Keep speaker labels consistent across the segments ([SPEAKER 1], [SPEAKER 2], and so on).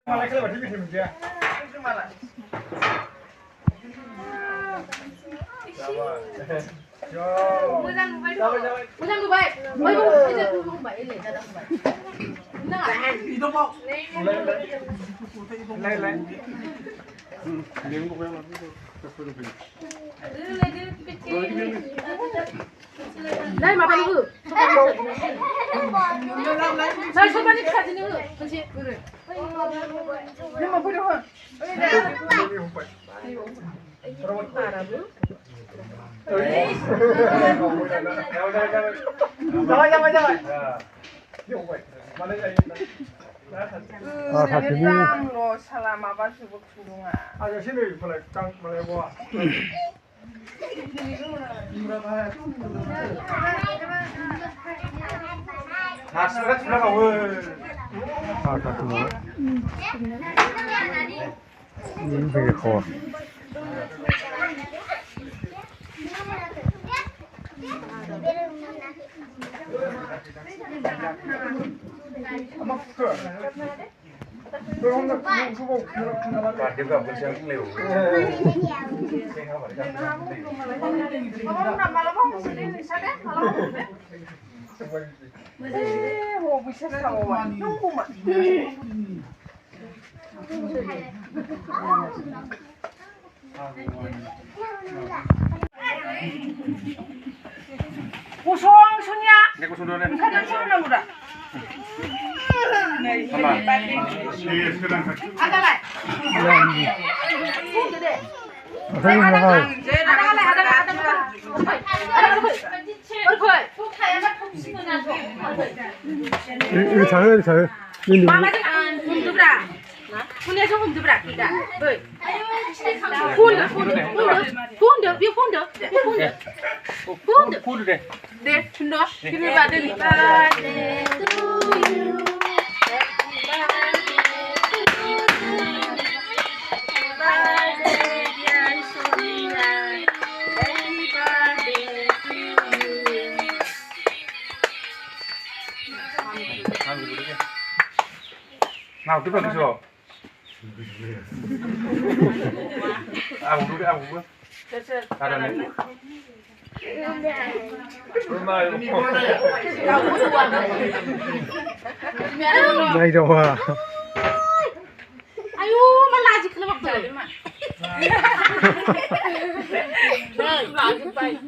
[SPEAKER 1] Malah kalau di sini dia. Malah. Yo. Bukan Dubai. Ôi bây giờ tôi không bảy để ra đâu vậy. Nó là đi đâu không? Lên. Nếu có quen là đây mà bạn ư? 잘 손만이 사진을 그렇지 그래. nhưng mà phải đâu hả?
[SPEAKER 2] 사진이로 사람 아바시고 중동아.
[SPEAKER 1] 아, 열심히 보내. 깡 보내 봐. 아, 시간 지나가 올.
[SPEAKER 3] 아, 그렇구나. 되게 커.
[SPEAKER 1] 아마 그. tôi không được không không và tiếp cận với xem cũng liều
[SPEAKER 2] không nằm mà nó không xử lý thì sao đấy? Nó không đấy. Hồ bị sao sầu mà nó không mà. 고송 손이야.
[SPEAKER 1] 내 고소 너네
[SPEAKER 2] 사진 찍으나 보다. 아가라.
[SPEAKER 3] 이거 잘.
[SPEAKER 1] nào tiếp cận chưa? Uống đi. À đây này.
[SPEAKER 3] Đây rồi à.
[SPEAKER 2] 아유, 말 아직 그만 먹자. 아직 빨리.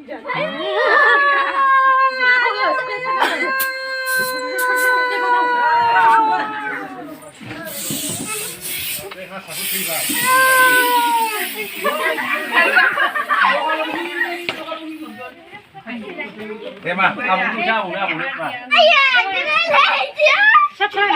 [SPEAKER 1] Thế mà, ông cũng ra uống mà.
[SPEAKER 2] sắp chơi